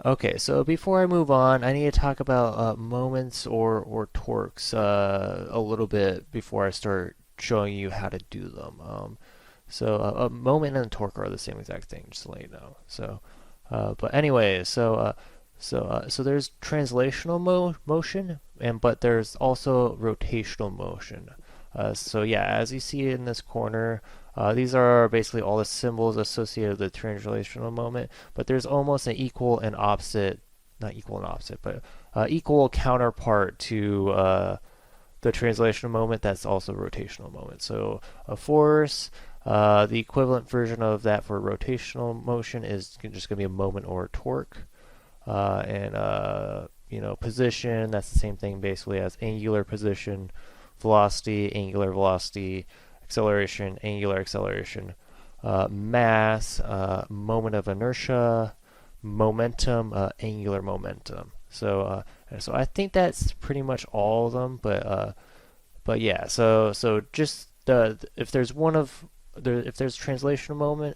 Okay, so before I move on, I need to talk about moments or torques a little bit before I start showing you how to do them. A moment and a torque are the same exact thing, just to let you know. But anyways, so there's translational motion, but there's also rotational motion. So yeah, as you see in this corner, these are basically all the symbols associated with the translational moment. But there's almost an equal and opposite, not equal and opposite, but equal counterpart to the translational moment that's also rotational moment. So a force, the equivalent version of that for rotational motion is just going to be a moment or a torque. Position, that's the same thing basically as angular position, velocity, angular velocity, acceleration, angular acceleration, mass, moment of inertia, momentum, angular momentum. So I think that's pretty much all of them. But yeah. So just if there's if there's translation motion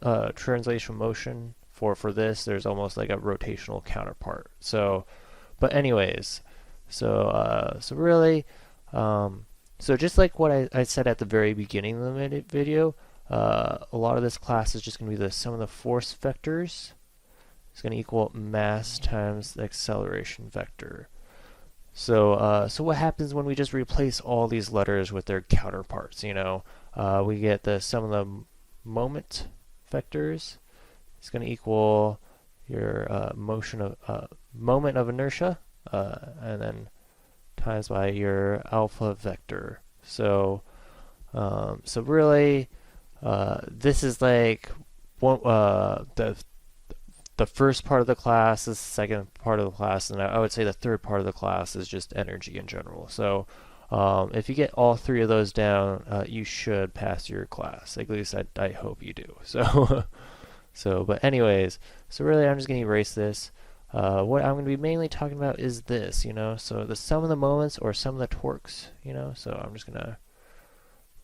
for this, there's almost like a rotational counterpart. But anyways, so really, so just like what I said at the very beginning of the video, a lot of this class is just going to be the sum of the force vectors. It's going to equal mass times the acceleration vector. So what happens when we just replace all these letters with their counterparts? We get the sum of the moment vectors. It's going to equal your moment of inertia, and then times by your alpha vector. So really, this is like the first part of the class, the second part of the class, and I would say the third part of the class is just energy in general. So if you get all three of those down, you should pass your class. At least I hope you do. But anyways, so really I'm just going to erase this. What I'm going to be mainly talking about is this, so the sum of the moments or sum of the torques, so I'm just going to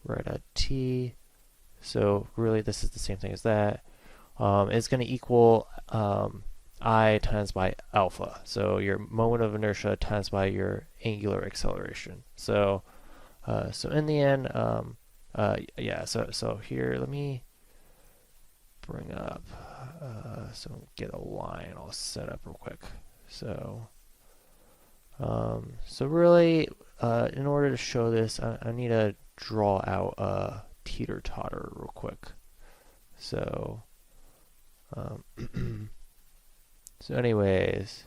write a T. So really this is the same thing as that. It's going to equal I times by alpha. So your moment of inertia times by your angular acceleration. So in the end, yeah, so here, let me bring up, so get a line all set up real quick. So really, in order to show this, I need to draw out a teeter-totter real quick. So, so anyways,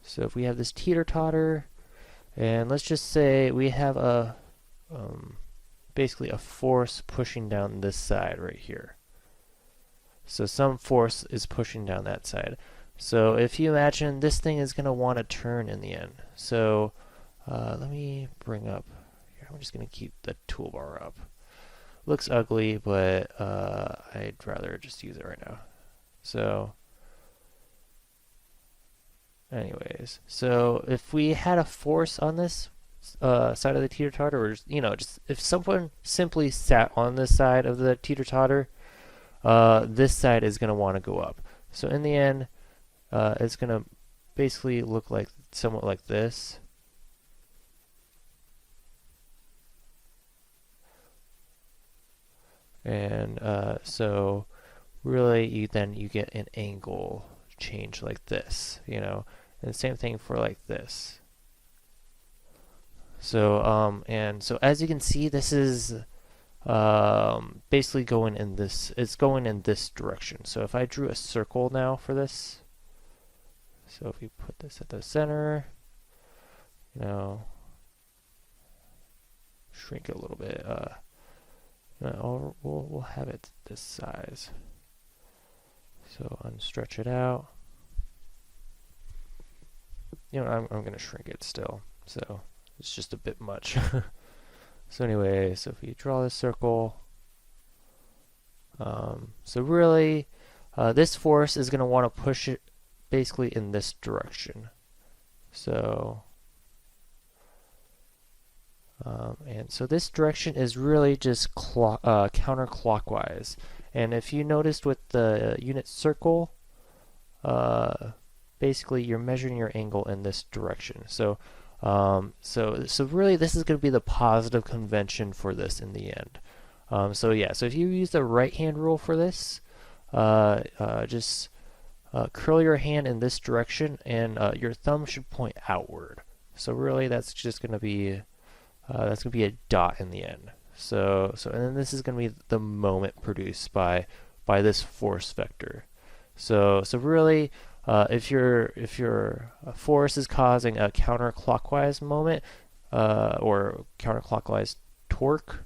so if we have this teeter-totter, and let's just say we have basically a force pushing down this side right here. So some force is pushing down that side. So if you imagine this thing is going to want to turn in the end. So let me bring up, here, I'm just going to keep the toolbar up. Looks ugly, but I'd rather just use it right now. So anyways, so if we had a force on this side of the teeter-totter, or just if someone simply sat on this side of the teeter-totter, this side is going to want to go up. So in the end, it's going to basically look like somewhat like this. And so really you get an angle change like this, and the same thing for like this. And so as you can see, this is basically going in this, it's going in this direction. So if I drew a circle now for this, so if we put this at the center, shrink it a little bit, we'll have it this size. So unstretch it out. I'm going to shrink it still. So it's just a bit much. So anyway, so if we draw this circle, so really, this force is going to want to push it basically in this direction. So, and so this direction is really just counterclockwise. And if you noticed with the unit circle, basically you're measuring your angle in this direction. So really this is going to be the positive convention for this in the end. So if you use the right hand rule for this, just curl your hand in this direction, and your thumb should point outward. So really that's just going to be a dot in the end. And then this is going to be the moment produced by this force vector. So really, if your force is causing a counterclockwise moment or counterclockwise torque,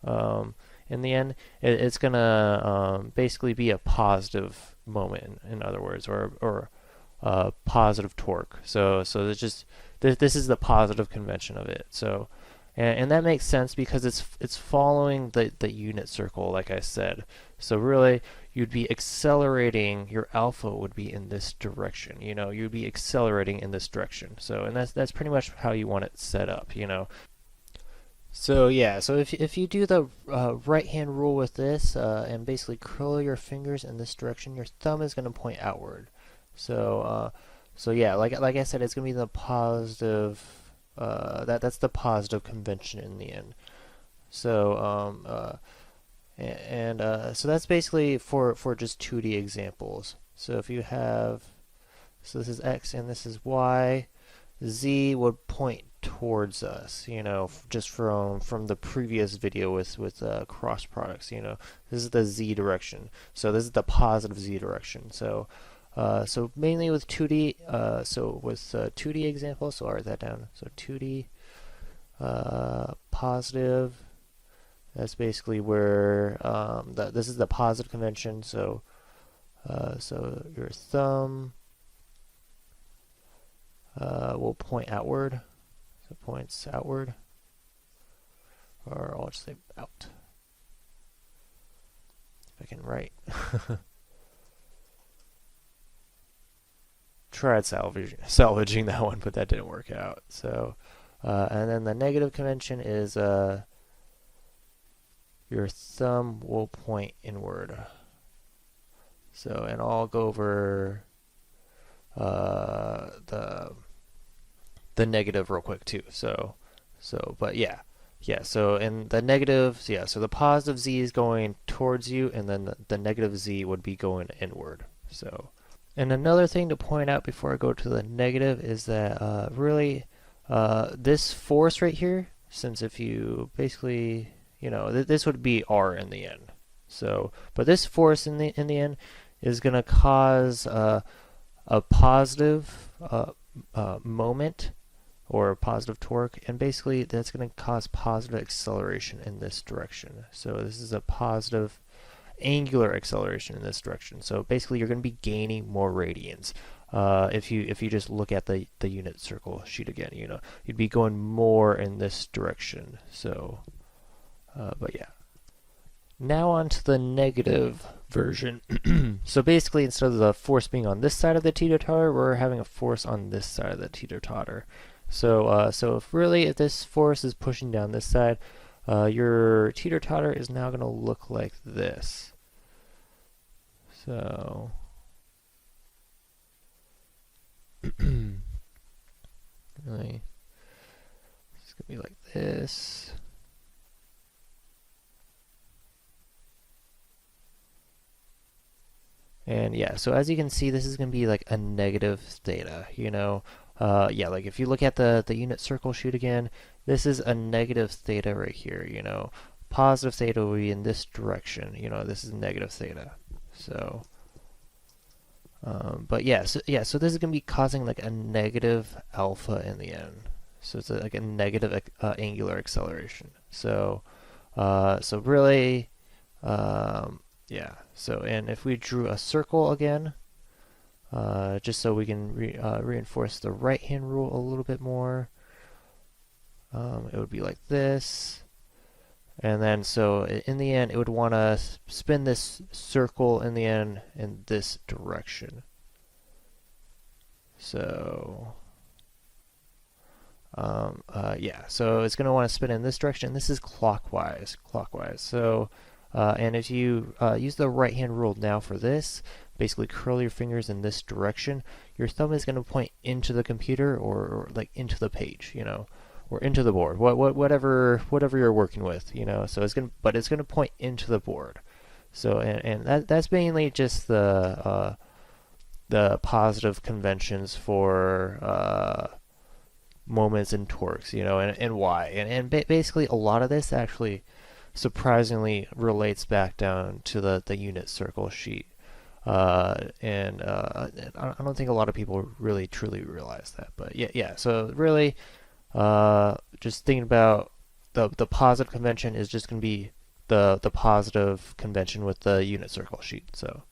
in the end, it's gonna basically be a positive moment. In other words, or positive torque. So it's just this is the positive convention of it. So. And that makes sense because it's following the unit circle, like I said. So really, you'd be accelerating. Your alpha would be in this direction. You'd be accelerating in this direction. So, and that's pretty much how you want it set up. So so if you do the right hand rule with this and basically curl your fingers in this direction, your thumb is going to point outward. So like I said, it's going to be the positive. That's the positive convention in the end. So so that's basically for just 2D examples. So if you have, so this is X and this is Y, Z would point towards us, just from the previous video with cross products. This is the Z direction. So this is the positive Z direction. So mainly with 2D, so with 2D examples, so I'll write that down. So 2D positive, that's basically where this is the positive convention. So your thumb will point outward. So it points outward, or I'll just say out. If I can write. Tried salvaging that one, but that didn't work out. So, and then the negative convention is your thumb will point inward. So, and I'll go over the negative real quick too. So, but so in the negative, so the positive Z is going towards you, and then the negative Z would be going inward. So. And another thing to point out before I go to the negative is that really this force right here, since if you basically, this would be R in the end. So, but this force in the end is going to cause a positive moment or a positive torque, and basically that's going to cause positive acceleration in this direction. So this is a positive angular acceleration in this direction. So basically you're going to be gaining more radians. If you just look at the unit circle sheet again, you'd be going more in this direction. So but yeah. Now on to the negative version. So basically instead of the force being on this side of the teeter-totter, we're having a force on this side of the teeter-totter. So if this force is pushing down this side, your teeter-totter is now going to look like this. So really, it's going to be like this. And so as you can see, this is going to be like a negative theta, like if you look at the unit circle sheet again, this is a negative theta right here, Positive theta will be in this direction, this is negative theta. So, but so this is going to be causing like a negative alpha in the end. So it's like a negative angular acceleration. So really, So, and if we drew a circle again, just so we can reinforce the right-hand rule a little bit more, it would be like this. And then, so in the end, it would want to spin this circle in the end in this direction. So, so it's going to want to spin in this direction. This is clockwise. So, and if you use the right-hand rule now for this, basically curl your fingers in this direction, your thumb is going to point into the computer or like into the page, or into the board, whatever you're working with, So it's going to point into the board. So that's mainly just the positive conventions for moments and torques, and why. And basically a lot of this actually surprisingly relates back down to the unit circle sheet. And I don't think a lot of people really truly realize that. But yeah. So really, just thinking about the positive convention is just going to be the positive convention with the unit circle sheet. So